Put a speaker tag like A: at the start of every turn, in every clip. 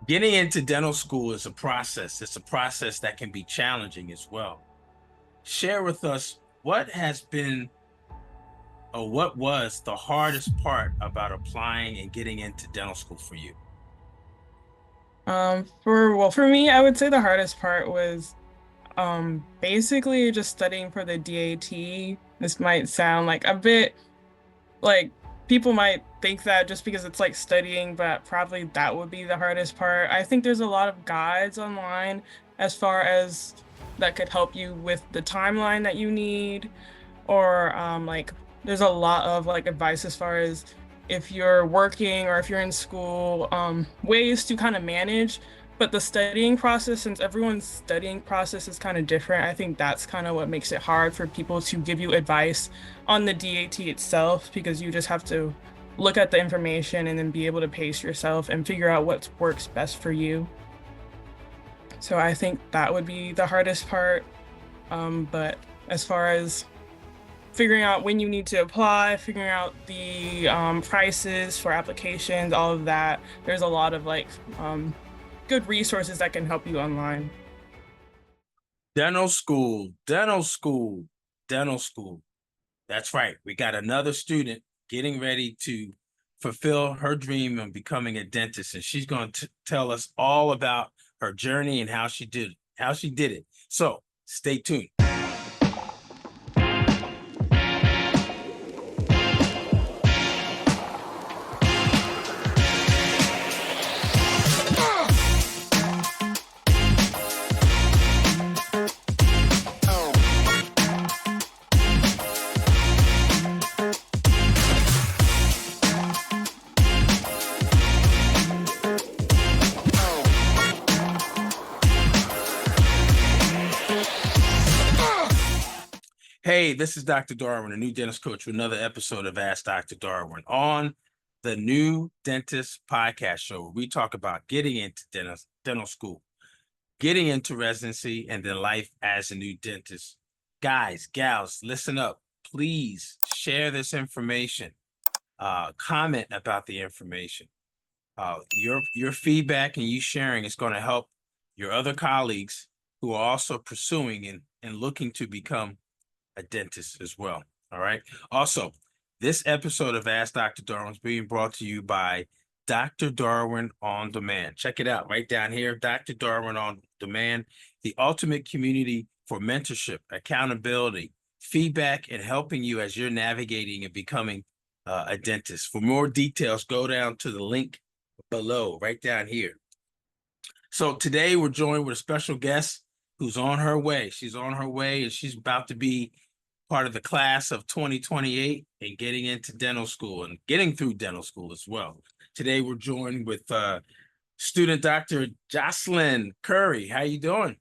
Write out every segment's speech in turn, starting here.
A: Getting into dental school is a process. It's a process that can be challenging as well. Share with us what has been or what was the hardest part about applying and getting into dental school for you?
B: For me, I would say the hardest part was basically just studying for the DAT. This might sound like a bit like people might think that just because it's like studying, but probably that would be the hardest part. I think there's a lot of guides online as far as that could help you with the timeline that you need, or like there's a lot of like advice as far as if you're working or if you're in school, ways to kind of manage. But the studying process, since everyone's studying process is kind of different, I think that's kind of what makes it hard for people to give you advice on the DAT itself, because you just have to look at the information and then be able to pace yourself and figure out what works best for you. So I think that would be the hardest part. But as far as figuring out when you need to apply, figuring out the prices for applications, all of that. There's a lot of good resources that can help you online.
A: Dental school, dental school, dental school. That's right. We got another student getting ready to fulfill her dream of becoming a dentist, and she's going to tell us all about her journey and how she did it. So stay tuned. Hey, this is Dr. Darwin, a new dentist coach, with another episode of Ask Dr. Darwin on the New Dentist Podcast Show, where we talk about getting into dental school, getting into residency, and then life as a new dentist. Guys, gals, listen up. Please share this information. Comment about the information. Your feedback and you sharing is going to help your other colleagues who are also pursuing and looking to become a dentist as well. All right. Also, this episode of Ask Dr. Darwin is being brought to you by Dr. Darwin on Demand. Check it out right down here. Dr. Darwin on Demand, the ultimate community for mentorship, accountability, feedback, and helping you as you're navigating and becoming a dentist. For more details, go down to the link below, right down here. So today we're joined with a special guest who's on her way. She's on her way and she's about to be part of the class of 2028 and getting into dental school and getting through dental school as well. Today we're joined with student Dr. Jocelyn Curry. How you doing?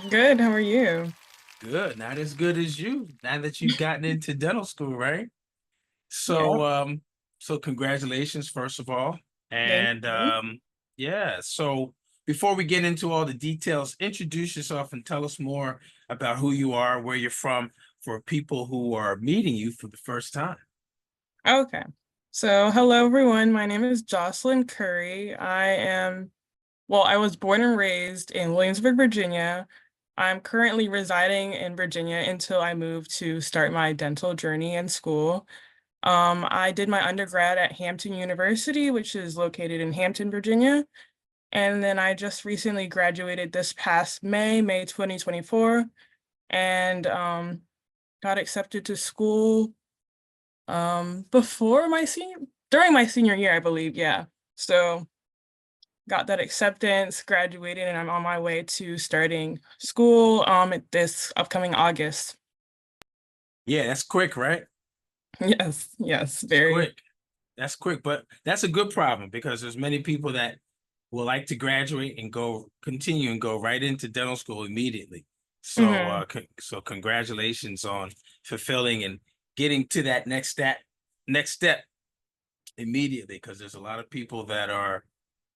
B: Good, how are you?
A: Good. Not as good as you, now that you've gotten into dental school, right?
B: Yeah,
A: So congratulations, first of all.
B: thank
A: And
B: you.
A: yeah, so before we get into all the details, introduce yourself and tell us more about who you are, where you're from, for people who are meeting you for the first time.
B: Okay. So, hello everyone. My name is Jocelyn Curry. I was born and raised in Williamsburg, Virginia. I'm currently residing in Virginia until I move to start my dental journey in school. I did my undergrad at Hampton University, which is located in Hampton, Virginia. And then I just recently graduated this past May 2024, and got accepted to school during my senior year, I believe. Yeah. So got that acceptance, graduated, and I'm on my way to starting school this upcoming August.
A: Yeah, that's quick, right?
B: Yes,
A: It's
B: very.
A: quick. That's quick, but that's a good problem because there's many people that will like to graduate and continue and go right into dental school immediately. So,
B: Hmm.
A: so congratulations on fulfilling and getting to that next step immediately, because there's a lot of people that are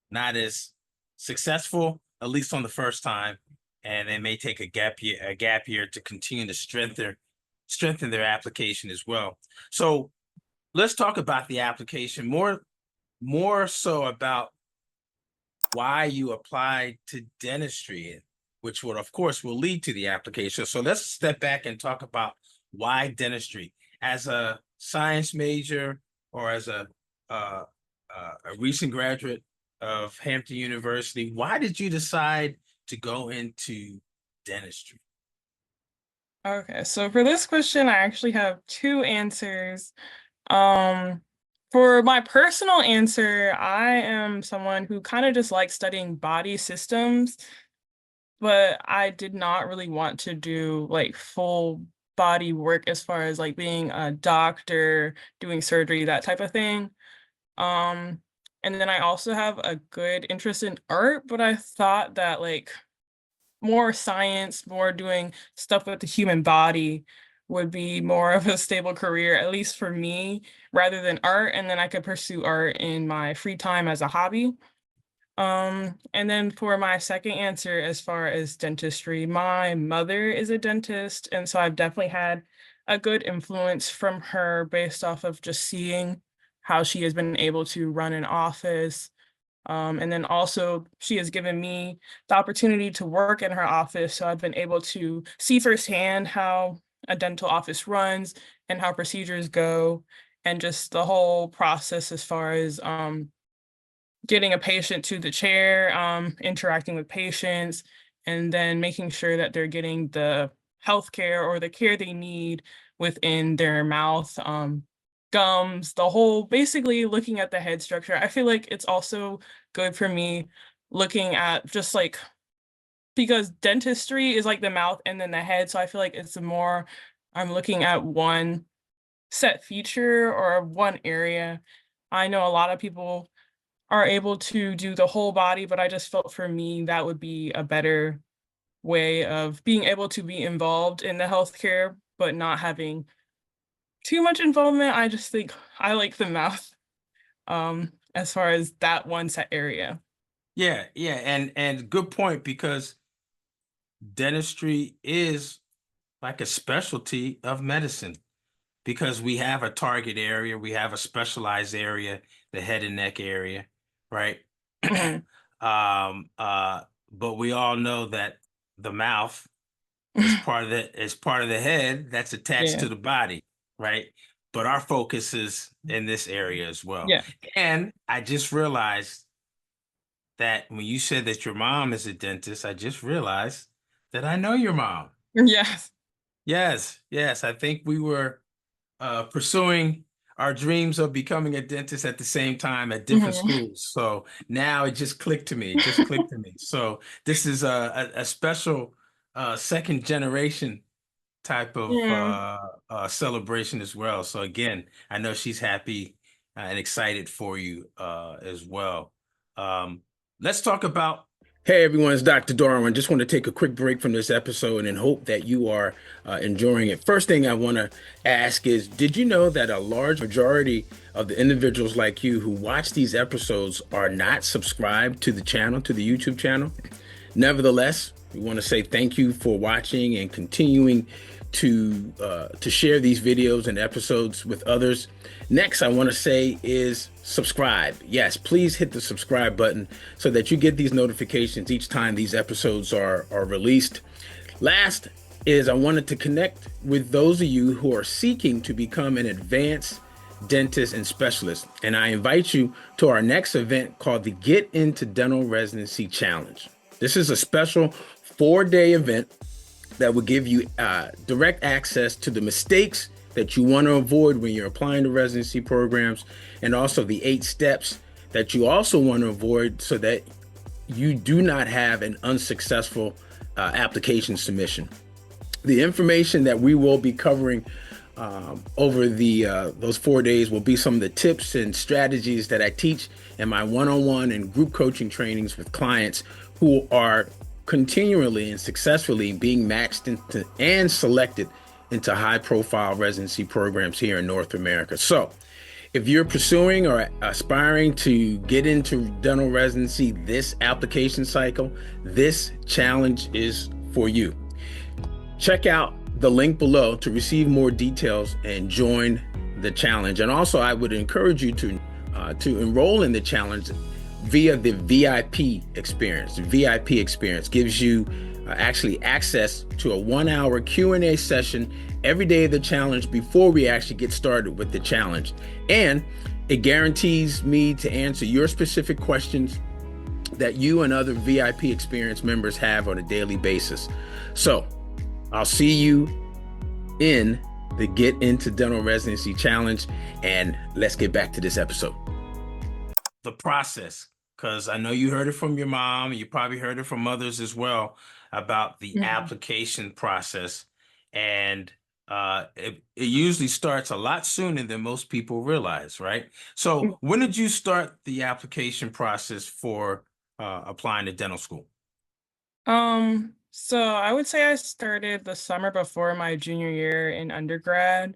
A: not as successful, at least on the first time, and they may take a gap year to continue to strengthen their application as well. So let's talk about the application more so about why you applied to dentistry, which would, of course, will lead to the application. So let's step back and talk about why dentistry. As a science major or as uh, a recent graduate of Hampton University, why did you decide to go into dentistry?
B: Okay, so for this question, I actually have two answers. Um, for my personal answer, I am someone who kind of just likes studying body systems, but I did not really want to do like full body work as far as like being a doctor, doing surgery, that type of thing. Um, and then I also have a good interest in art, but I thought that like more science, more doing stuff with the human body would be more of a stable career, at least for me, rather than art. And then I could pursue art in my free time as a hobby. And then for my second answer, as far as dentistry, my mother is a dentist, and so I've definitely had a good influence from her based off of just seeing how she has been able to run an office. And then also, she has given me the opportunity to work in her office, so I've been able to see firsthand how a dental office runs and how procedures go, and just the whole process as far as getting a patient to the chair, interacting with patients, and then making sure that they're getting the healthcare or the care they need within their mouth, gums, the whole basically looking at the head structure. I feel like it's also good for me looking at just like because dentistry is like the mouth and then the head. So I feel like it's more I'm looking at one set feature or one area. I know a lot of people are able to do the whole body, but I just felt for me that would be a better way of being able to be involved in the healthcare, but not having too much involvement. I just think I like the mouth, as far as that one set area.
A: Yeah, yeah, and good point because dentistry is like a specialty of medicine because we have a target area, we have a specialized area, the head and neck area, right?
B: Mhm.
A: Um, uh, but we all know that the mouth is part of the head that's attached
B: Yeah,
A: to the body, right? But our focus is in this area as well.
B: yeah.
A: And I just realized that when you said that your mom is a dentist, I just realized that I know your mom.
B: Yes.
A: Yes, yes. I think we were pursuing our dreams of becoming a dentist at the same time at different
B: Mhm.
A: schools. So now it just clicked to me. It just clicked to me. So this is a special second generation type of
B: Yeah.
A: celebration as well. So again, I know she's happy and excited for you as well. Um, let's talk about. Hey everyone, it's Dr. Darwin. Just want to take a quick break from this episode and hope that you are enjoying it. First thing I want to ask is, did you know that a large majority of the individuals like you who watch these episodes are not subscribed to the channel, to the YouTube channel? Nevertheless, we want to say thank you for watching and continuing to share these videos and episodes with others. Next, I want to say is subscribe. Yes, please hit the subscribe button so that you get these notifications each time these episodes are released. Last is I wanted to connect with those of you who are seeking to become an advanced dentist and specialist. And I invite you to our next event called the Get Into Dental Residency Challenge. This is a special 4-day event that will give you direct access to the mistakes that you want to avoid when you're applying to residency programs, and also the 8 steps that you also want to avoid so that you do not have an unsuccessful application submission. The information that we will be covering over those 4 days will be some of the tips and strategies that I teach in my one-on-one and group coaching trainings with clients who are continually and successfully being matched into and selected into high-profile residency programs here in North America. So if you're pursuing or aspiring to get into dental residency this application cycle, this challenge is for you. Check out the link below to receive more details and join the challenge. And also, I would encourage you to enroll in the challenge via the VIP experience. The VIP experience gives you actually access to a 1 hour Q&A session every day of the challenge before we actually get started with the challenge. And it guarantees me to answer your specific questions that you and other VIP experience members have on a daily basis. So I'll see you in the Get Into Dental Residency Challenge, and let's get back to this episode. The process, because I know you heard it from your mom, you probably heard it from others as well about the application process. And it usually starts a lot sooner than most people realize, right? So when did you start the application process for applying to dental school?
B: So I would say I started the summer before my junior year in undergrad.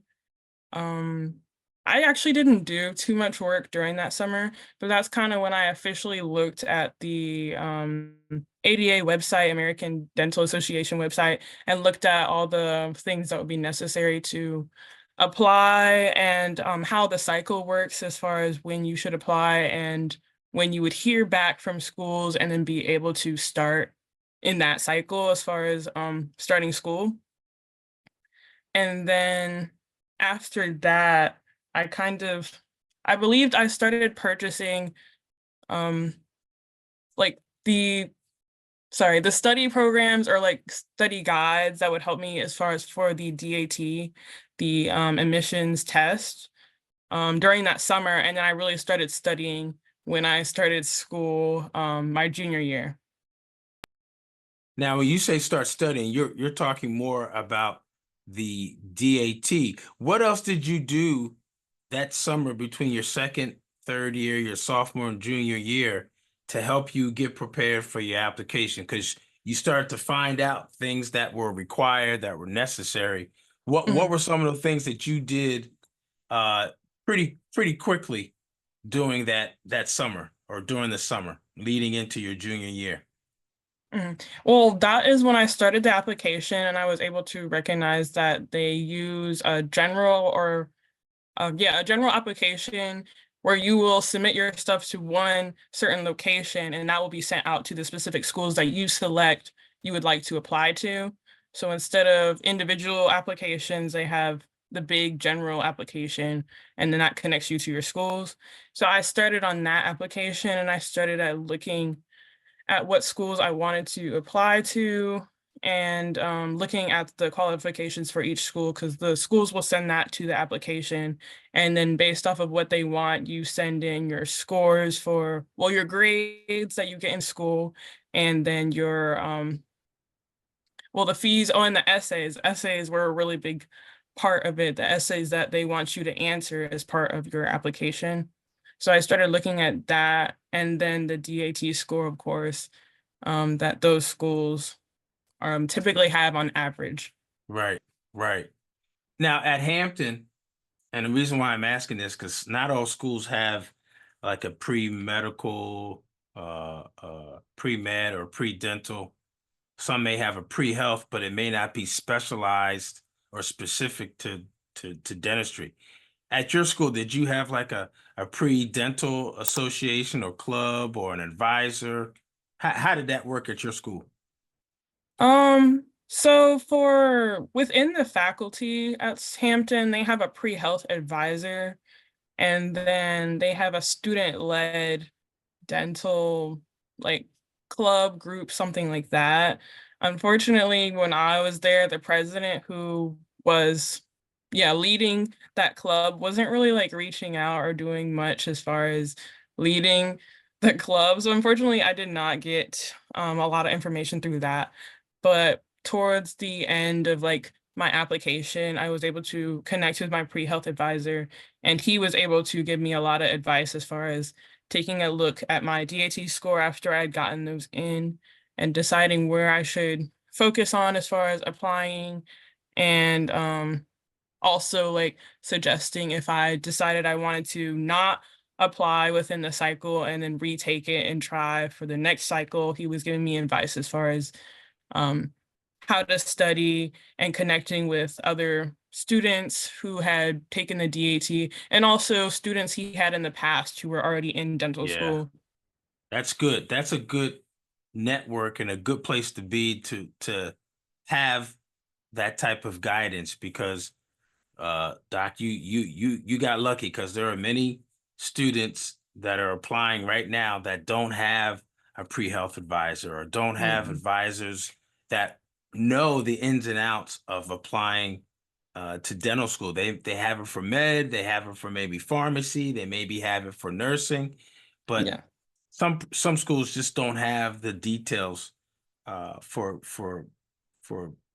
B: Um, I actually didn't do too much work during that summer, but that's kind of when I officially looked at the ADA website, American Dental Association website, and looked at all the things that would be necessary to apply and how the cycle works as far as when you should apply and when you would hear back from schools and then be able to start in that cycle as far as starting school. And then after that, I kind of I believed I started purchasing um like the study programs or like study guides that would help me as far as for the DAT, the admissions test during that summer. And then I really started studying when I started school my junior year.
A: Now, when you say start studying, you're talking more about the DAT. What else did you do that summer between your second, third year, your sophomore and junior year to help you get prepared for your application? Because you started to find out things that were required, that were necessary. What were some of the things that you did uh pretty quickly during that summer or during the summer leading into your junior year?
B: Well, that is when I started the application and I was able to recognize that they use a general or a general application where you will submit your stuff to one certain location and that will be sent out to the specific schools that you select you would like to apply to. So instead of individual applications, they have the big general application and then that connects you to your schools. So I started on that application and I started at looking at what schools I wanted to apply to and looking at the qualifications for each school because the schools will send that to the application. And then based off of what they want, you send in your scores for, well, your grades that you get in school, and then your, well, the fees. Oh, and the essays. Essays were a really big part of it, the essays that they want you to answer as part of your application. So I started looking at that and then the DAT score, of course, that those schools typically have on average.
A: Right, right. Now at Hampton, and the reason why I'm asking this, because not all schools have like a pre-medical, pre-med or pre-dental. Some may have a pre-health, but it may not be specialized or specific to dentistry. At your school, did you have like a pre-dental association or club or an advisor? How did that work at your school?
B: So for within the faculty at Hampton, they have a pre-health advisor, and then they have a student-led dental like club group, something like that. Unfortunately, when I was there, the president who was leading that club wasn't really like reaching out or doing much as far as leading the club. So unfortunately, I did not get a lot of information through that. But towards the end of like my application, I was able to connect with my pre-health advisor, and he was able to give me a lot of advice as far as taking a look at my DAT score after I'd gotten those in and deciding where I should focus on as far as applying and also like suggesting if I decided I wanted to not apply within the cycle and then retake it and try for the next cycle. He was giving me advice as far as um, how to study and connecting with other students who had taken the DAT and also students he had in the past who were already in dental
A: Yeah.
B: school.
A: That's good. That's a good network and a good place to be to have that type of guidance because Doc, you got lucky because there are many students that are applying right now that don't have a pre-health advisor or don't have
B: Mm,
A: advisors that know the ins and outs of applying to dental school. They have it for med, they have it for maybe pharmacy, they maybe have it for nursing, but
B: yeah.
A: some schools just don't have the details for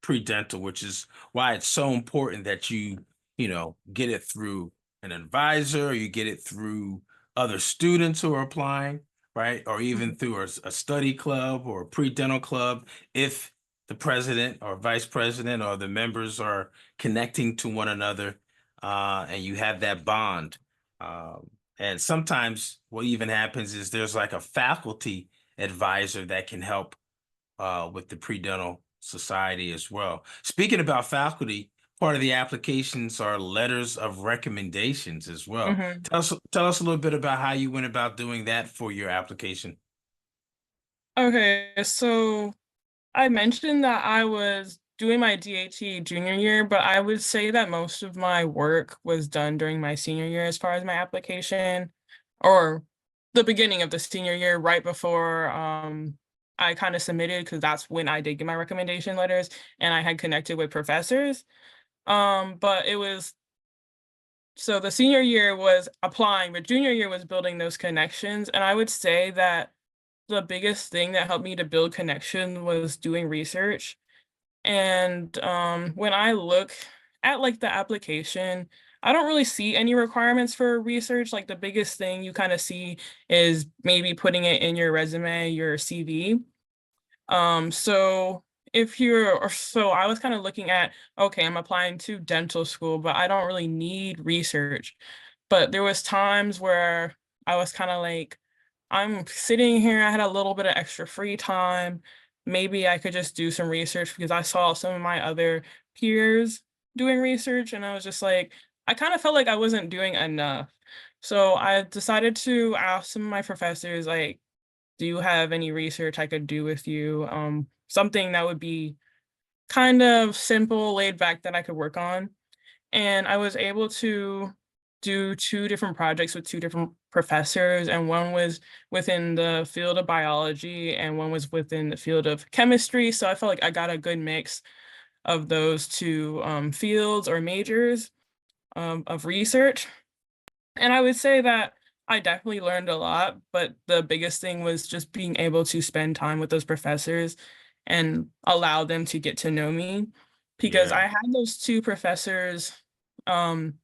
A: pre-dental, which is why it's so important that you get it through an advisor, or you get it through other students who are applying, right? Or even
B: Mhm.
A: through a study club or a pre-dental club, if the president or vice president or the members are connecting to one another, and you have that bond. And sometimes what even happens is there's like a faculty advisor that can help with the pre-dental society as well. Speaking about faculty, part of the applications are letters of recommendations as well.
B: Mhm.
A: Tell us a little bit about how you went about doing that for your application.
B: Okay, so I mentioned that I was doing my DAT junior year, but I would say that most of my work was done during my senior year as far as my application, or the beginning of the senior year, right before I kind of submitted, because that's when I did get my recommendation letters and I had connected with professors. But it was so the senior year was applying, but junior year was building those connections. And I would say that the biggest thing that helped me to build connection was doing research. And, when I look at, like, the application, I don't really see any requirements for research. Like, the biggest thing you kinda see is maybe putting it in your resume, your CV. So if you're or so I was kinda looking at, okay, I'm applying to dental school, but I don't really need research. But there was times where I was kinda like, I'm sitting here, I had a little bit of extra free time. Maybe I could just do some research because I saw some of my other peers doing research, and I was just like, I kind of felt like I wasn't doing enough. So I decided to ask some of my professors, like, do you have any research I could do with you? Something that would be kind of simple, laid back that I could work on. And I was able to do 2 different projects with 2 different professors, and one was within the field of biology and one was within the field of chemistry, so I felt like I got a good mix of those 2, fields or majors, of research. And I would say that I definitely learned a lot, but the biggest thing was just being able to spend time with those professors and allow them to get to know me, because
A: Yeah.
B: I had those 2 professors, um,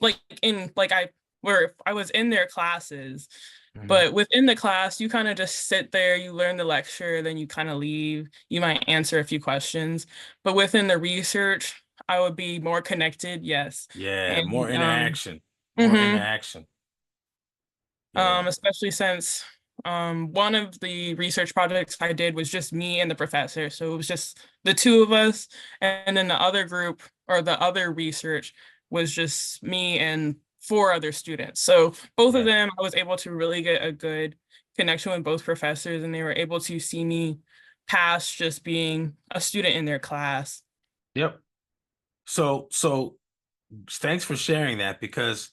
B: like, in like, I where I was in their classes,
A: Mhm.
B: but within the class, you kinda just sit there, you learn the lecture, then you kinda leave, you might answer a few questions, but within the research, I would be more connected, yes,
A: Yeah, more
B: and,
A: interaction. More
B: mhm.
A: interaction. Yeah.
B: Especially since one of the research projects I did was just me and the professor. So it was just the 2 of us. And then the other group or the other research was just me and 4 other students. So both of
A: Yeah.
B: them, I was able to really get a good connection with both professors, and they were able to see me past just being a student in their class.
A: Yep. So thanks for sharing that because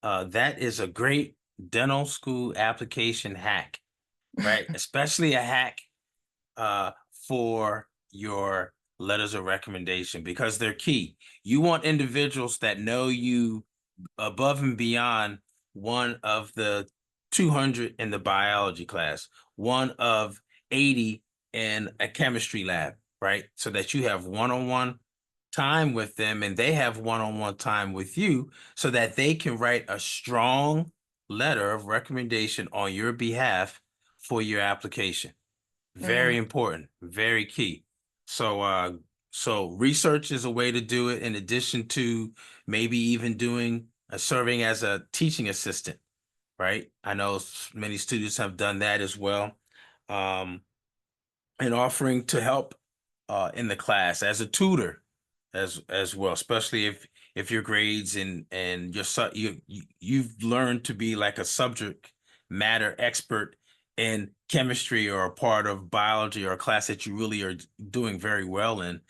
A: that is a great dental school application hack, right? Especially a hack uh, for your letters of recommendation because they're key. You want individuals that know you above and beyond one of the 200 in the biology class, one of 80 in a chemistry lab, right? So that you have one-on-one time with them and they have one-on-one time with you so that they can write a strong letter of recommendation on your behalf for your application. Very
B: Mhm,
A: important, very key. So so research is a way to do it in addition to maybe even doing serving as a teaching assistant, right? I know many students have done that as well. Um, and offering to help in the class as a tutor as well, especially if your grades and you've learned to be like a subject matter expert in chemistry or a part of biology or a class that you really are doing very well in,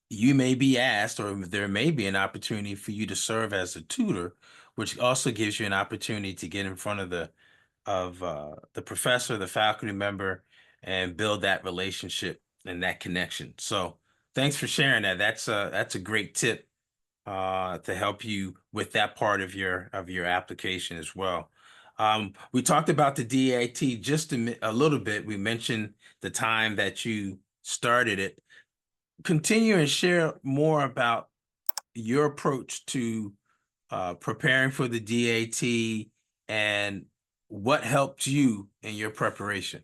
A: you may be asked, or there may be an opportunity for you to serve as a tutor, which also gives you an opportunity to get in front of the professor, the faculty member, and build that relationship and that connection. So thanks for sharing that. That's a great tip to help you with that part of your application as well. We talked about the DAT just a little bit. We mentioned the time that you started it. Continue and share more about your approach to preparing for the DAT and what helped you in your preparation.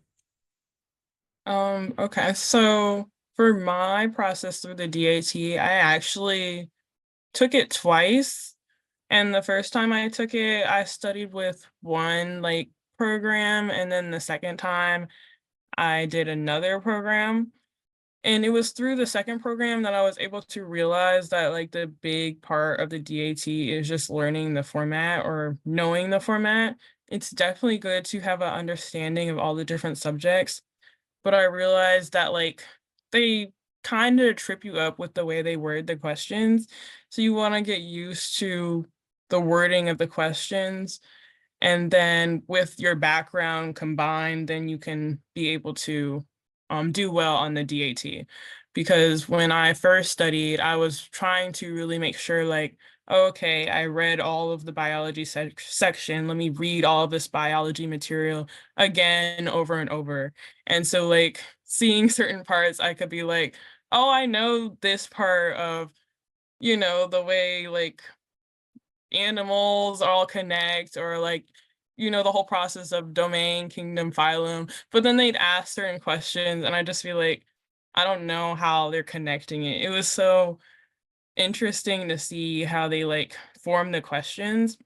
B: Okay, so for my process through the DAT, I actually took it twice. And the first time I took it, I studied with one like program, and then the second time I did another program. And it was through the second program that I was able to realize that like the big part of the DAT is just learning the format or knowing the format. It's definitely good to have an understanding of all the different subjects, but I realized that, like, they kinda trip you up with the way they word the questions, so you wanna get used to the wording of the questions, and then with your background combined, then you can be able to, do well on the DAT. Because when I first studied, I was trying to really make sure, like, "Okay, I read all of the biology section, let me read all of this biology material again over and over." And so, like, seeing certain parts, I could be like, "Oh, I know this part of, the way, like, animals all connect or like, the whole process of domain, kingdom, phylum." But then they'd ask certain questions and I'd just be like, I don't know how they're connecting it. It was so interesting to see how they like form the questions.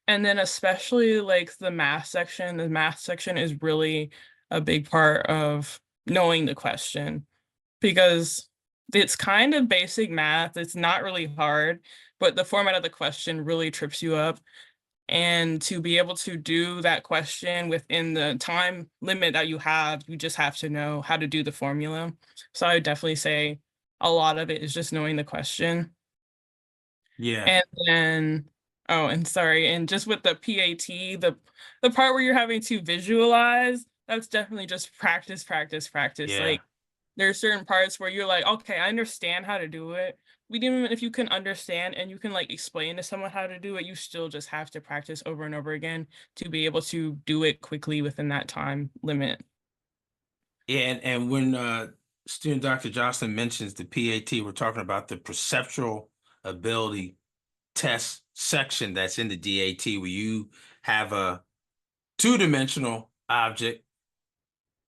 B: And then especially like the math section is really a big part of knowing the question because it's kind of basic math. It's not really hard, but the format of the question really trips you up. And to be able to do that question within the time limit that you have, you just have to know how to do the formula. So I would definitely say a lot of it is just knowing the question.
A: Yeah,
B: And then, oh, and sorry, and just with the PAT, the part where you're having to visualize, that's definitely just practice, practice, practice.
A: yeah.
B: Like there are certain parts where you're like, okay, I understand how to do it. We didn't even if you can understand and you can like explain to someone how to do it, you still just have to practice over and over again to be able to do it quickly within that time limit.
A: Yeah, and when student Dr. Jocelyn mentions the PAT, we're talking about the perceptual ability test section that's in the DAT, where you have a two-dimensional object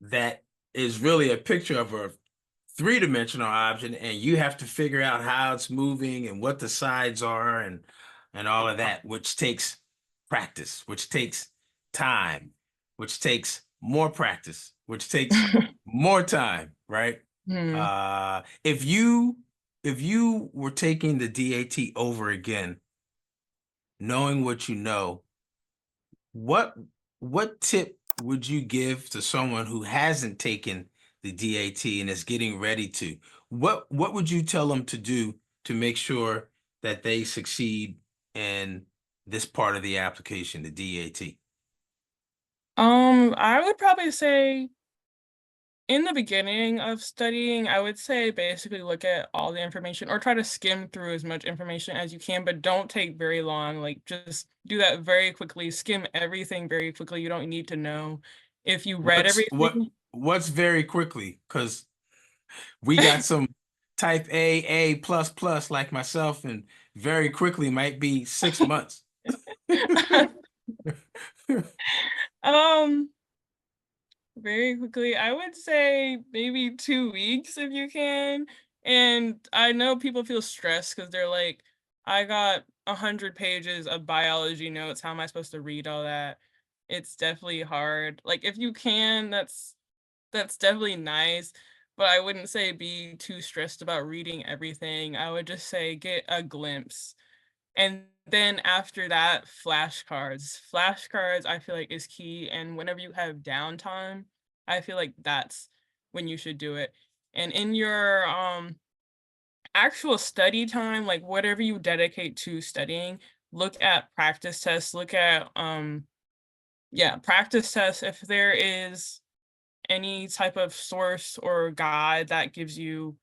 A: that is really a picture of a three-dimensional object, and you have to figure out how it's moving and what the sides are and all of that, which takes practice, which takes time, which takes more practice, which takes more time, right?
B: Hmm.
A: If you were taking the DAT over again, knowing what you know, what what tip would you give to someone who hasn't taken the DAT and is getting ready to? What would you tell them to do to make sure that they succeed in this part of the application, the DAT?
B: I would probably say in the beginning of studying, I would say basically look at all the information or try to skim through as much information as you can, but don't take very long. Like just do that very quickly, skim everything very quickly. You don't need to know if you read
A: What's what
B: everything.
A: what's very quickly? Because we got some type A plus plus like myself, and very quickly might be 6 months.
B: um, Very quickly, I would say maybe 2 weeks if you can. And I know people feel stressed because 'cause they're like, "I got 100 pages of biology notes, how am I supposed to read all that?" It's definitely hard. Like, if you can, that's definitely nice, but I wouldn't say be too stressed about reading everything. I would just say get a glimpse. And then after that, flashcards. Flashcards, I feel like is key, and whenever you have downtime, I feel like that's when you should do it. And in your actual study time, like whatever you dedicate to studying, look at practice tests, look at yeah, practice tests. If there is any type of source or guide that gives you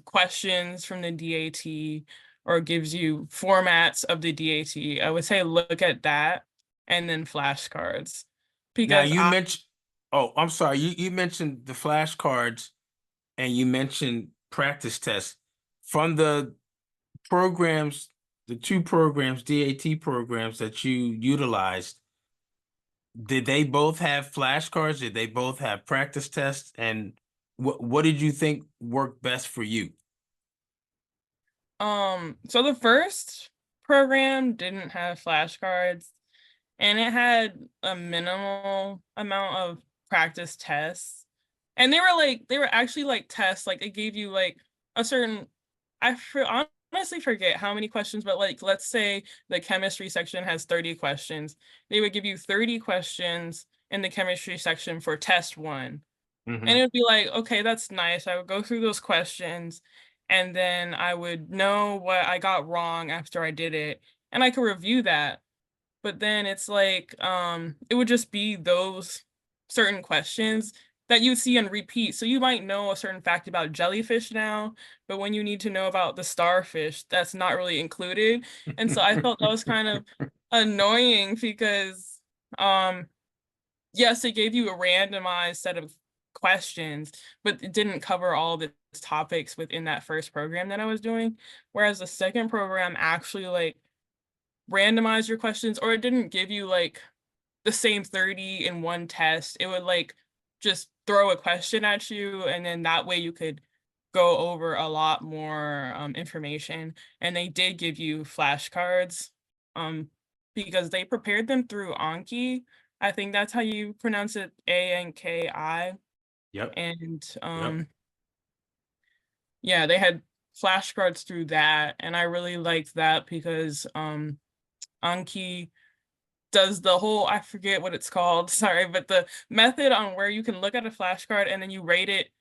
B: questions from the DAT or gives you formats of the DAT, I would say look at that and then flashcards
A: Now
B: because
A: you
B: I
A: mentioned, oh, I'm sorry, you mentioned the flashcards and you mentioned practice tests from the programs, the two programs, DAT programs that you utilized. Did they both have flashcards? Did they both have practice tests? And what did you think worked best for you?
B: so the first program didn't have flashcards and it had a minimal amount of practice tests. And they were actually like tests, like it gave you like a certain honestly forget how many questions, but like let's say the chemistry section has 30 questions. They would give you 30 questions in the chemistry section for test 1. And
A: Hmm.
B: it would be like, okay, that's nice. I would go through those questions and then I would know what I got wrong after I did it. And I could review that. But then it's like, it would just be those certain questions that you see and repeat. So you might know a certain fact about jellyfish now, but when you need to know about the starfish, that's not really included. And so I felt that was kind of annoying because, um, yes, it gave you a randomized set of questions, but it didn't cover all the topics within that first program that I was doing. Whereas the second program actually like randomized your questions, or it didn't give you like the same 30 in one test. It would like just throw a question at you, and then that way you could go over a lot more information. And they did give you flashcards um, because they prepared them through Anki. I think that's how you pronounce it, Anki.
A: Yep,
B: And
A: yep.
B: yeah, they had flashcards through that. And I really liked that because Anki does the whole I forget what it's called, sorry, but the method on where you can look at a flashcard and then you rate it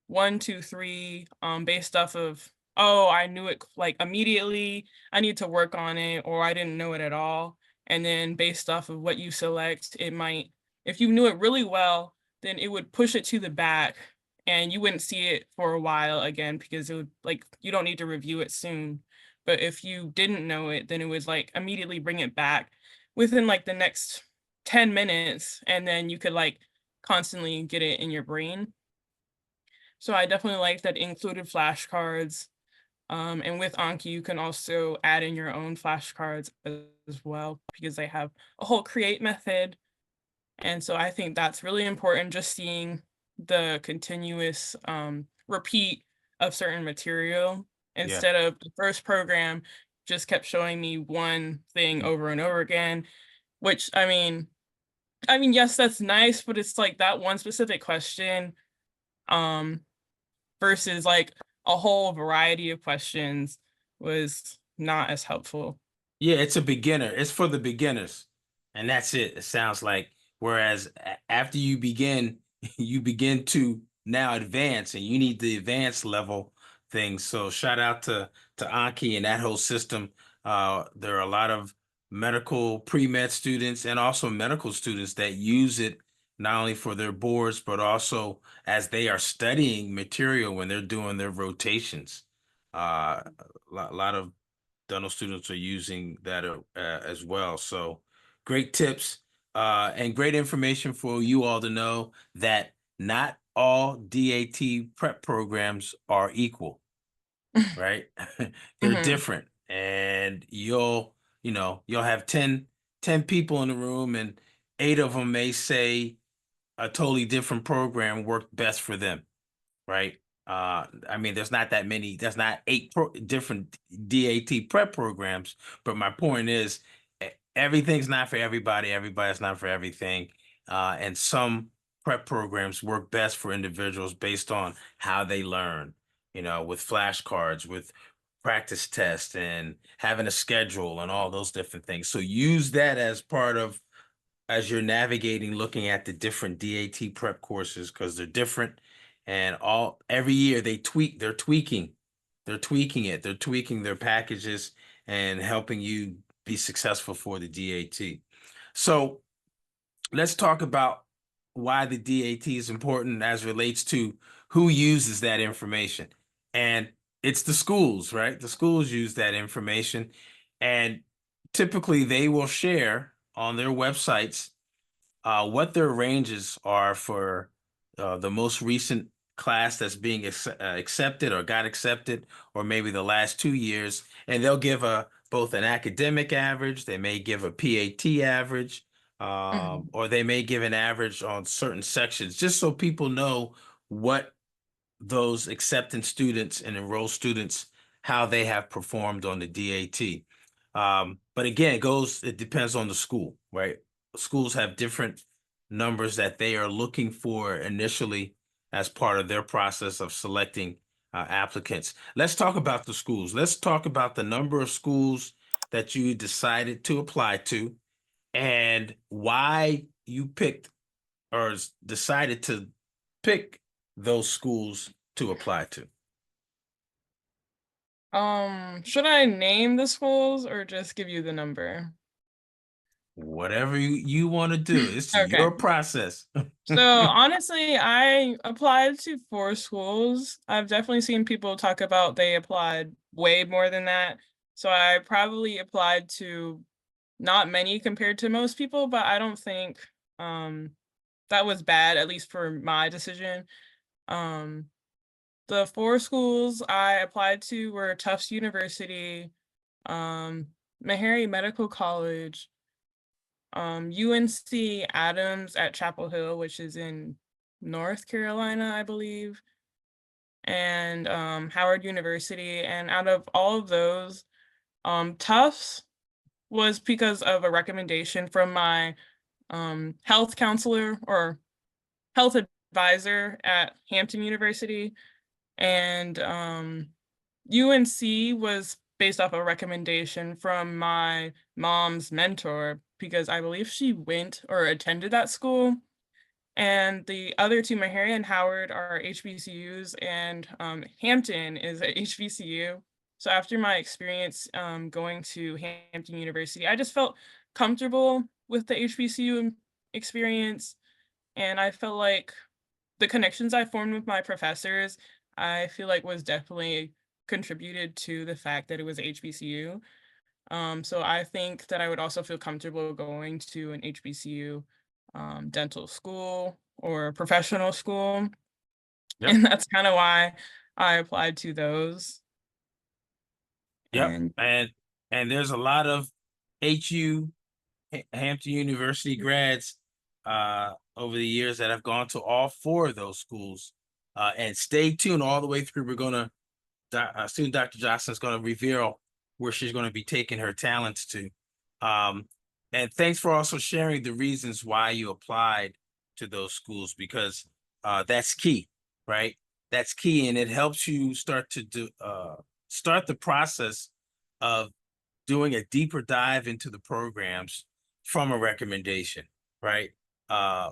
B: 1, 2, 3, based off of, "Oh, I knew it, like, immediately, I need to work on it," or "I didn't know it at all." And then based off of what you select, it might if you knew it really well, then it would push it to the back, and you wouldn't see it for a while again because it would like, you don't need to review it soon. But if you didn't know it, then it would, like, immediately bring it back within like the next 10 minutes and then you could like constantly get it in your brain. So I definitely like that it included flashcards. And with Anki, you can also add in your own flashcards as well because they have a whole create method. And so I think that's really important, just seeing the continuous repeat of certain material
A: Yeah.
B: instead of the first program just kept showing me one thing over and over again, which yes, that's nice, but it's like that one specific question, um, versus like a whole variety of questions was not as helpful.
A: Yeah, it's a beginner. It's for the beginners. And that's it. It sounds like. Whereas after you begin, you begin to now advance and you need the advanced level things. So shout out to Anki and that whole system. There are a lot of medical pre-med students and also medical students that use it not only for their boards, but also as they are studying material when they're doing their rotations. A lot of dental students are using that as well. So great tips and great information for you all to know that not all DAT prep programs are equal, right? They're
B: Mhm.
A: different. And you'll have 10 people in the room and 8 of them may say a totally different program worked best for them, right? I mean, there's not 8 different DAT prep programs, but my point is everything's not for everybody, everybody's not for everything. And some prep programs work best for individuals based on how they learn, with flashcards, with practice test and having a schedule and all those different things. So use that as part of as you're navigating, looking at the different DAT prep courses because they're different, and all every year they're tweaking it, they're tweaking their packages and helping you be successful for the DAT. So let's talk about why the DAT is important as relates to who uses that information. And it's the schools, right? The schools use that information, and typically they will share on their websites what their ranges are for the most recent class that's being accepted or got accepted, or maybe the last 2 years, and they'll give a both an academic average, they may give a PAT average,
B: Mhm.
A: or they may give an average on certain sections, just so people know what those acceptance students and enrolled students, how they have performed on the DAT. But again, it depends on the school, right? Schools have different numbers that they are looking for initially as part of their process of selecting applicants. Let's talk about the schools. Let's talk about the number of schools that you decided to apply to and why you picked or decided to pick those schools to apply to.
B: Should I name the schools or just give you the number?
A: Whatever you want to do, it's
B: Okay.
A: your process.
B: So honestly, I applied to 4 schools. I've definitely seen people talk about they applied way more than that. So I probably applied to not many compared to most people, but I don't think um that was bad, at least for my decision. Um the 4 schools I applied to were Tufts University, um, Meharry Medical College, UNC Adams at Chapel Hill, which is in North Carolina, I believe, and Howard University. And out of all of those, Tufts was because of a recommendation from my health counselor or health advisor at Hampton University, and UNC was based off a recommendation from my mom's mentor because I believe she went or attended that school. And the other 2, Meharry and Howard, are HBCUs, and Hampton is a HBCU. So after my experience going to Hampton University, I just felt comfortable with the HBCU experience, and I felt like the connections I formed with my professors, I feel like was definitely contributed to the fact that it was HBCU. So I think that I would also feel comfortable going to an HBCU dental school or professional school.
A: Yep.
B: And that's kind of why I applied to those.
A: Yep.
B: And
A: And there's a lot of HU Hampton University grads over the years that have gone to all 4 of those schools. And stay tuned all the way through. We're gonna soon Dr. Jocelyn's gonna reveal where she's gonna be taking her talents to. Um, and thanks for also sharing the reasons why you applied to those schools, because that's key, right? That's key, and it helps you start the process of doing a deeper dive into the programs from a recommendation, right?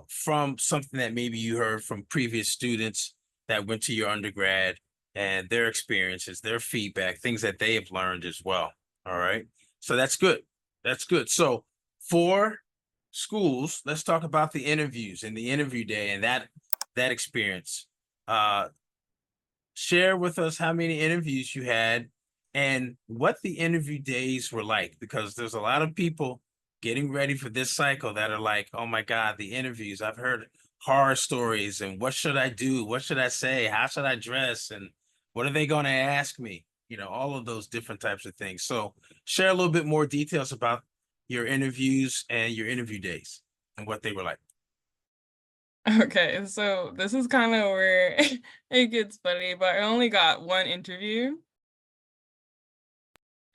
A: From something that maybe you heard from previous students that went to your undergrad and their experiences, their feedback, things that they have learned as well. All right. So that's good. That's good. So for schools, let's talk about the interviews and the interview day and that experience. Uh, Share with us how many interviews you had and what the interview days were like, because there's a lot of people getting ready for this cycle that are like, oh my God, the interviews. I've heard horror stories and what should I do? What should I say? How should I dress? And what are they going to ask me? All of those different types of things. So share a little bit more details about your interviews and your interview days and what they were like.
B: okay, so this is kind of where it gets funny, but I only got one interview,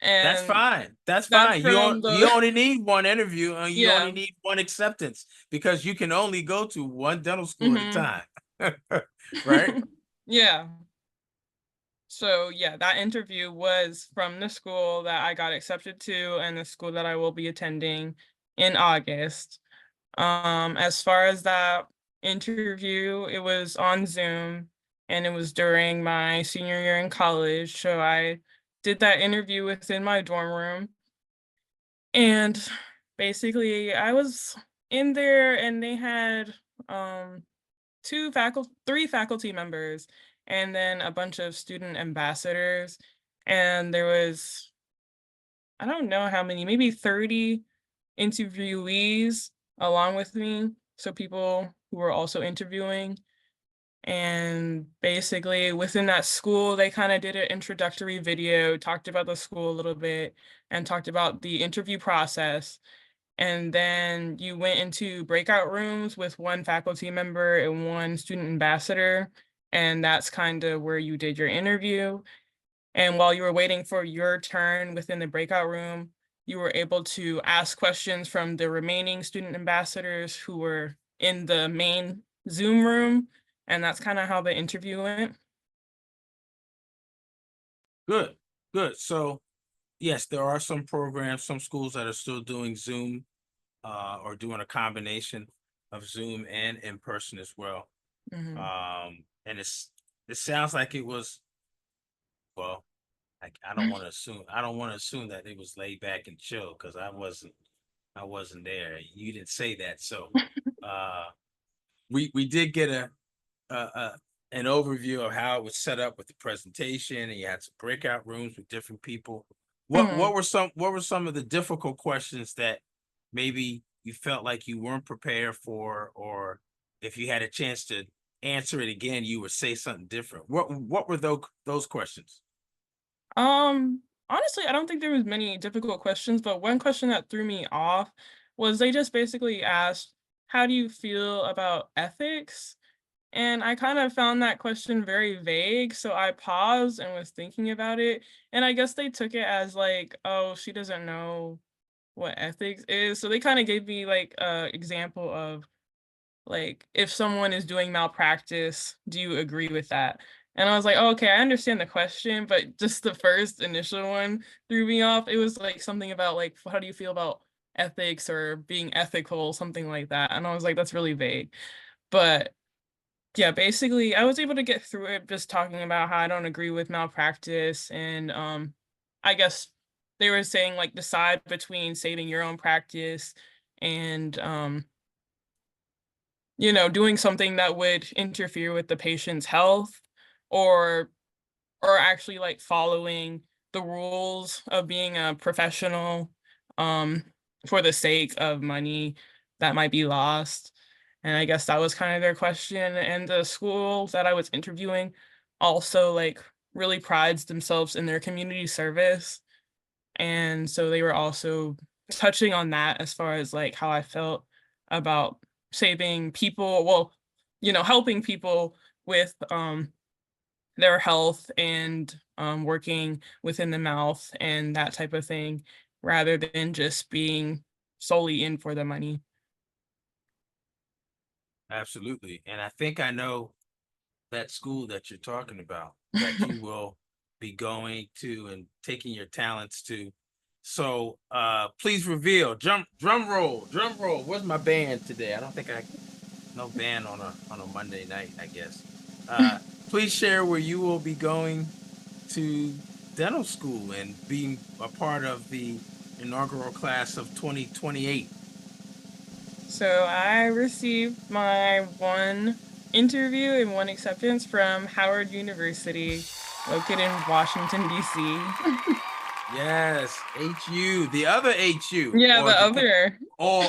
A: That's
B: and
A: fine. That's
B: that's
A: fine.
B: from
A: You
B: the
A: only need one interview and you only
B: yeah.
A: need one acceptance because you can only go to one dental school at a
B: Mhm.
A: time. Right?
B: Yeah. So yeah, that interview was from the school that I got accepted to and the school that I will be attending in August. As far as that interview, it was on Zoom and it was during my senior year in college. So I did that interview within my dorm room. And basically I was in there and they had um three faculty members and then a bunch of student ambassadors. And there was, I don't know how many, maybe 30 interviewees along with me. So people who were also interviewing. And basically within that school, they kind of did an introductory video, talked about the school a little bit, and talked about the interview process. And then you went into breakout rooms with one faculty member and one student ambassador. And that's kind of where you did your interview. And while you were waiting for your turn within the breakout room, you were able to ask questions from the remaining student ambassadors who were in the main Zoom room. And that's kind of how the interview went.
A: Good, good. So yes, there are some programs, some schools that are still doing Zoom, or doing a combination of Zoom and in person as well.
B: Mhm.
A: And it sounds like it was, well, I don't want to assume, that it was laid back and chill, because I wasn't there. You didn't say that. So uh we did get a an overview of how it was set up with the presentation, and you had some breakout rooms with different people. What
B: Mhm.
A: what were some what were some of the difficult questions that maybe you felt like you weren't prepared for, or if you had a chance to answer it again, you would say something different? What were those questions?
B: Honestly, I don't think there was many difficult questions, but one question that threw me off was they just basically asked, "How do you feel about ethics?" And I kind of found that question very vague, so I paused and was thinking about it. And I guess they took it as like, "Oh, she doesn't know what ethics is." So they kind of gave me like a example of like, if someone is doing malpractice, do you agree with that? And I was like, "Oh, okay, I understand the question, but just the first initial one threw me off." It was like something about like, how do you feel about ethics or being ethical, something like that. And I was like, that's really vague. But yeah, basically, I was able to get through it just talking about how I don't agree with malpractice. And I guess they were saying like decide between saving your own practice and doing something that would interfere with the patient's health or actually like following the rules of being a professional um for the sake of money that might be lost. And I guess that was kind of their question. And the school that I was interviewing also like really prides themselves in their community service. And so they were also touching on that as far as like how I felt about saving people, well, helping people with their health and working within the mouth and that type of thing rather than just being solely in for the money.
A: Absolutely. And I think I know that school that you're talking about, that you will be going to and taking your talents to. So please reveal. Drum roll. Where's my band today? I don't think I no band on a Monday night, I guess. Uh please share where you will be going to dental school and being a part of the inaugural class of 2028.
B: So I received my one interview and one acceptance from Howard University, located in Washington, D.C.
A: Yes, HU, the other HU,
B: Yeah,
A: or
B: the
A: depend,
B: other.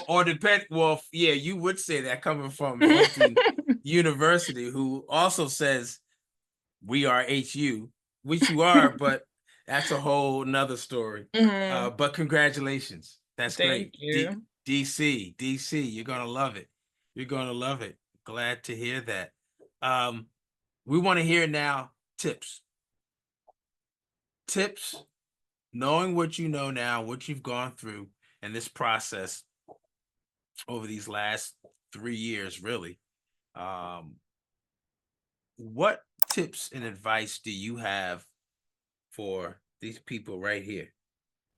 A: or depend. Well, yeah, you would say that coming from Hampton University, who also says we are HU, which you are, but that's a whole nother story.
B: Mhm.
A: But congratulations, that's
B: Thank
A: great.
B: you.
A: DC, you're gonna love it. You're gonna love it. Glad to hear that. Um, we want to hear now tips, knowing what you know now, what you've gone through in this process over these last 3 years, really. Um, what tips and advice do you have for these people right here.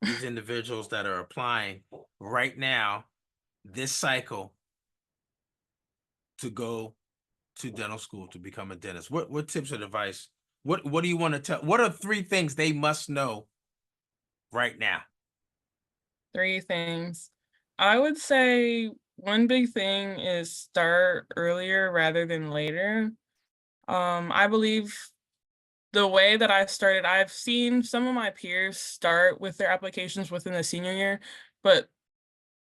A: These individuals that are applying right now, this cycle, to go to dental school to become a dentist. What tips and advice? What do you want to tell? What are 3 things they must know right now?
B: 3 things. I would say one big thing is start earlier rather than later. I believe the way that I started, I've seen some of my peers start with their applications within the senior year, but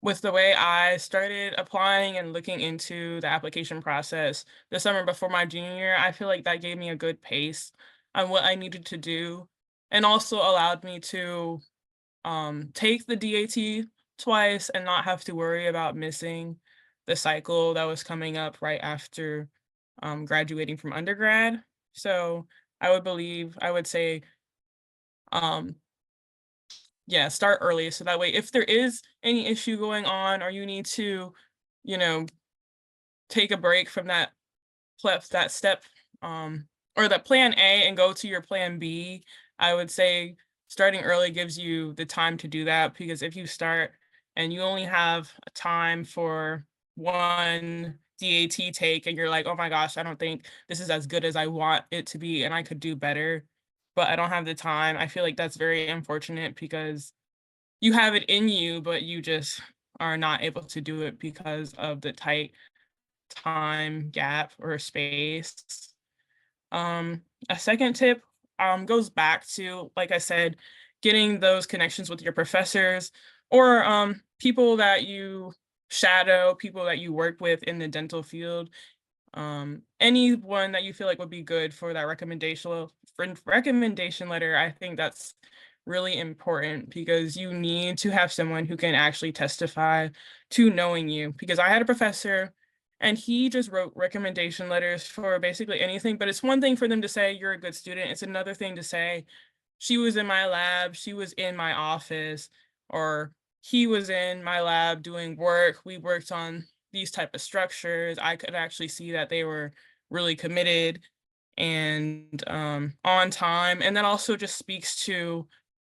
B: with the way I started applying and looking into the application process the summer before my junior year, I feel like that gave me a good pace on what I needed to do and also allowed me to take the DAT twice and not have to worry about missing the cycle that was coming up right after graduating from undergrad. So I would say, um, yeah, start early. So that way, if there is any issue going on or you need to, you know, take a break from that step, or that plan A and go to your plan B, I would say starting early gives you the time to do that because if you start and you only have a time for one DAT take and you're like, oh my gosh, I don't think this is as good as I want it to be and I could do better, but I don't have the time. I feel like that's very unfortunate because you have it in you, but you just are not able to do it because of the tight time gap or space. A second tip goes back to, like I said, getting those connections with your professors or people that you shadow, people that you work with in the dental field. Anyone that you feel like would be good for that recommendation letter. I think that's really important because you need to have someone who can actually testify to knowing you. Because I had a professor and he just wrote recommendation letters for basically anything, but it's one thing for them to say you're a good student. It's another thing to say she was in my lab, she was in my office, or he was in my lab doing work. We worked on these type of structures. I could actually see that they were really committed and on time. And that also just speaks to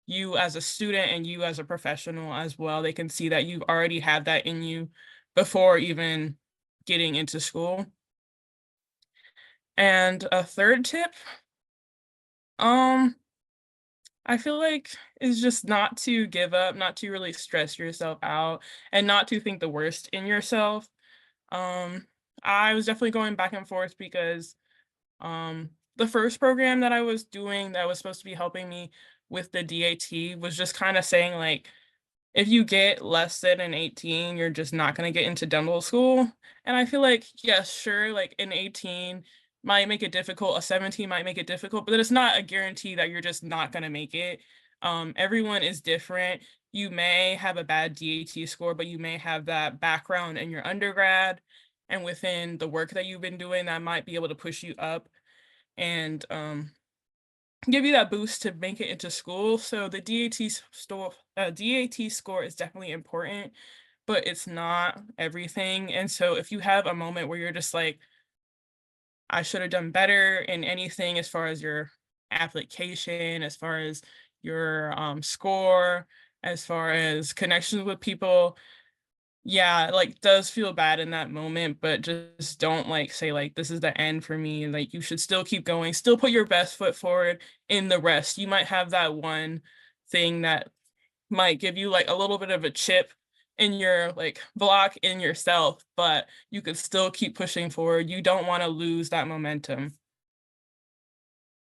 B: you as a student and you as a professional as well. They can see that you've already had that in you before even getting into school. And a third tip, um, I feel like is just not to give up, not to really stress yourself out, and not to think the worst in yourself. Um, I was definitely going back and forth because the first program that I was doing that was supposed to be helping me with the DAT was just kind of saying like if you get less than an 18, you're just not gonna get into dental school. And I feel like, yes, sure, like an 18 might make it difficult, a 17 might make it difficult, but it's not a guarantee that you're just not gonna make it. Everyone is different. You may have a bad DAT score, but you may have that background in your undergrad and within the work that you've been doing that might be able to push you up and give you that boost to make it into school. So the DAT score is definitely important, but it's not everything. And so if you have a moment where you're just like, I should have done better in anything as far as your application, as far as your score, as far as connections with people, yeah, like, does feel bad in that moment, but just don't, like, say, like, "This is the end for me," like, you should still keep going, still put your best foot forward in the rest. You might have that one thing that might give you, like, a little bit of a chip in your, like, block in yourself, but you could still keep pushing forward. You don't wanna lose that momentum.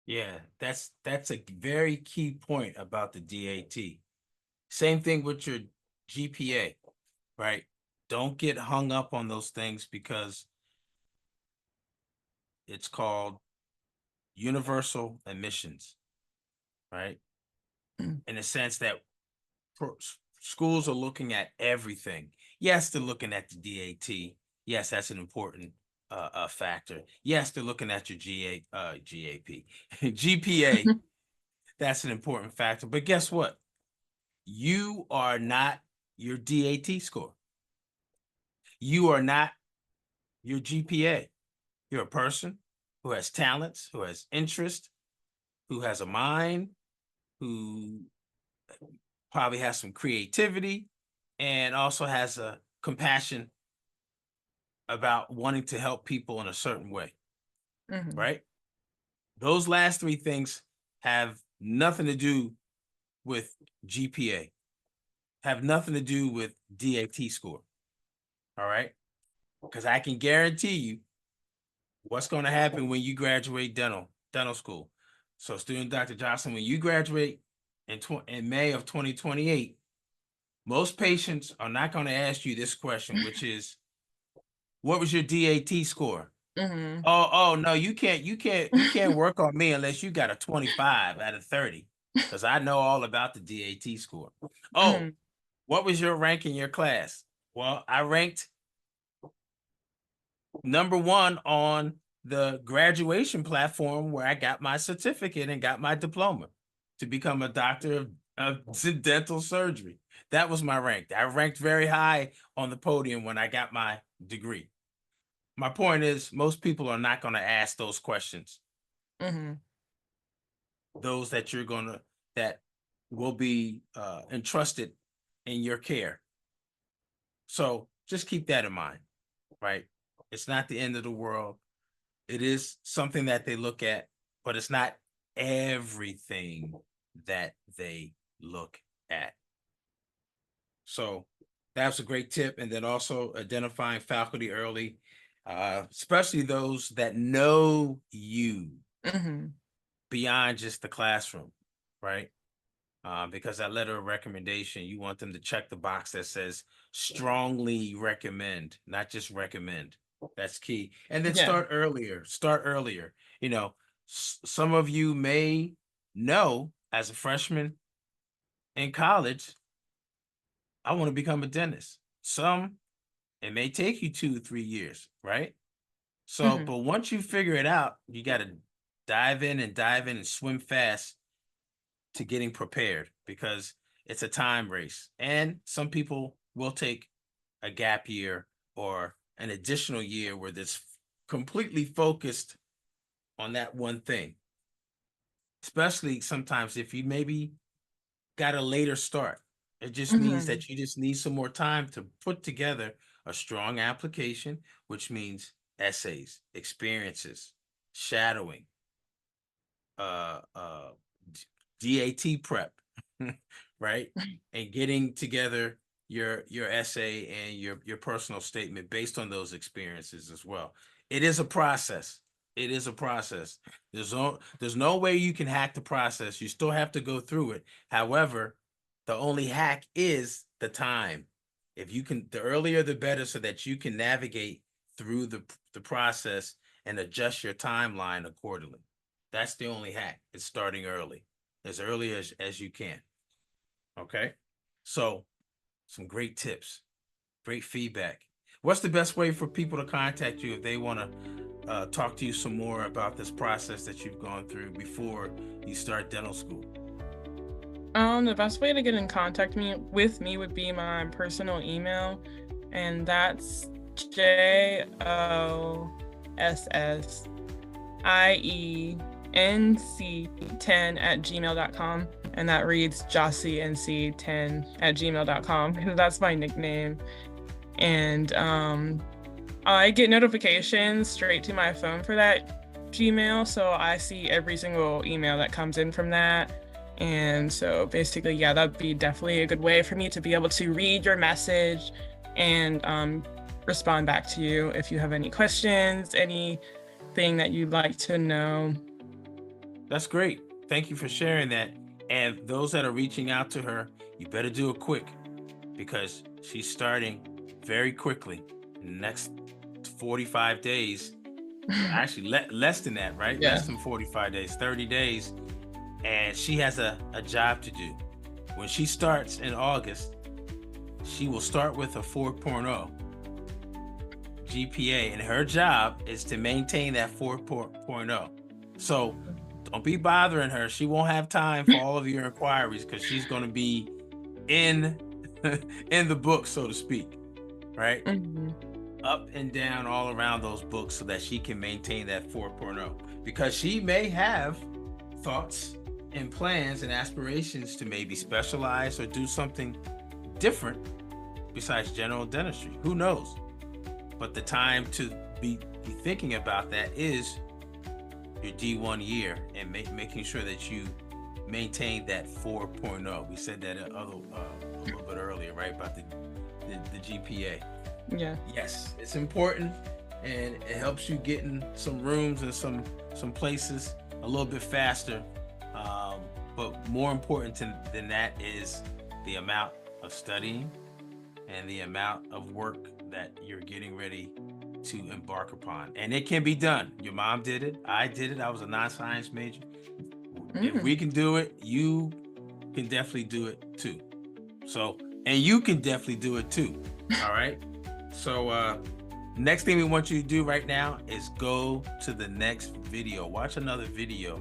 A: Yeah, that's a very key point about the DAT. Same thing with your GPA, right? Don't get hung up on those things because it's called universal admissions, right?
B: Mm.
A: In the sense that schools are looking at everything. Yes, they're looking at the DAT. Yes, that's an important factor. Yes, they're looking at your GAP, GPA. That's an important factor. But guess what? You are not your DAT score. You are not your GPA. You're a person who has talents, who has interest, who has a mind, who probably has some creativity and also has a compassion about wanting to help people in a certain way,
B: Mhm.
A: right? Those last three things have nothing to do with GPA, have nothing to do with DAT score. All right. Because I can guarantee you what's going to happen when you graduate dental school. So, student Dr. Jocelyn, when you graduate in May of 2028, most patients are not going to ask you this question, which is, what was your DAT score?
B: Mhm.
A: Oh no, you can't work on me unless you got a 25 out of 30. Because I know all about the DAT score. Oh,
B: Mhm.
A: what was your rank in your class? Well, I ranked number one on the graduation platform where I got my certificate and got my diploma to become a doctor of dental surgery. That was my rank. I ranked very high on the podium when I got my degree. My point is, most people are not going to ask those questions.
B: Mhm.
A: Those that will be entrusted in your care. So just keep that in mind, right? It's not the end of the world. It is something that they look at, but it's not everything that they look at. So that's a great tip. And then also identifying faculty early, especially those that know you
B: Mhm.
A: beyond just the classroom, right? Because that letter of recommendation, you want them to check the box that says strongly recommend, not just recommend. That's key. And then
B: Yeah.
A: start earlier. Start earlier. You know, some of you may know as a freshman in college, I want to become a dentist. Some, it may take you 2 or 3 years, right? So,
B: Mhm.
A: but once you figure it out, you got to dive in and swim fast to getting prepared because it's a time race. And some people will take a gap year or an additional year where it's completely focused on that one thing. Especially sometimes if you maybe got a later start. It just means
B: Mhm.
A: that you just need some more time to put together a strong application, which means essays, experiences, shadowing, uh, uh, DAT prep, right? And getting together your essay and your personal statement based on those experiences as well. It is a process. It is a process. There's no way you can hack the process. You still have to go through it. However, the only hack is the time. If you can, the earlier the better, so that you can navigate through the process and adjust your timeline accordingly. That's the only hack. It's starting early as you can. Okay. So some great tips, great feedback. What's the best way for people to contact you if they want to talk to you some more about this process that you've gone through before you start dental school?
B: The best way to get in contact with me would be my personal email, and that's JOSSIENC10 at gmail.com. And that reads JossieNC10 at gmail.com because that's my nickname. And I get notifications straight to my phone for that Gmail, so I see every single email that comes in from that. And so basically, yeah, that'd be definitely a good way for me to be able to read your message and respond back to you if you have any questions, anything that you'd like to know.
A: That's great. Thank you for sharing that. And those that are reaching out to her, you better do it quick because she's starting very quickly in the next 45 days. Actually, less than that, right?
B: Yeah.
A: Less than 45 days, 30 days. And she has a job to do. When she starts in August, she will start with a 4.0 GPA, and her job is to maintain that 4.0. So don't be bothering her. She won't have time for all of your inquiries because she's going to be in in the book, so to speak, right?
B: Mhm.
A: Up and down all around those books so that she can maintain that 4.0 because she may have thoughts and plans and aspirations to maybe specialize or do something different besides general dentistry. Who knows? But the time to be thinking about that is your D1 year and making sure that you maintain that 4.0. We said that a little bit earlier, right? About the GPA.
B: Yeah.
A: Yes, it's important, and it helps you get in some rooms and some places a little bit faster. But more important than that is the amount of studying and the amount of work that you're getting ready to embark upon. And it can be done. Your mom did it. I did it. I was a non-science major. If we can do it, you can definitely do it too. So, and you can definitely do it too. All right. So, next thing we want you to do right now is go to the next video. Watch another video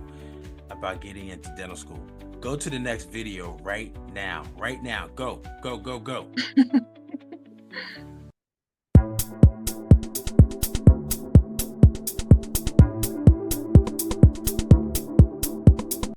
A: about getting into dental school. Go to the next video right now. Right now. Go, go, go, go.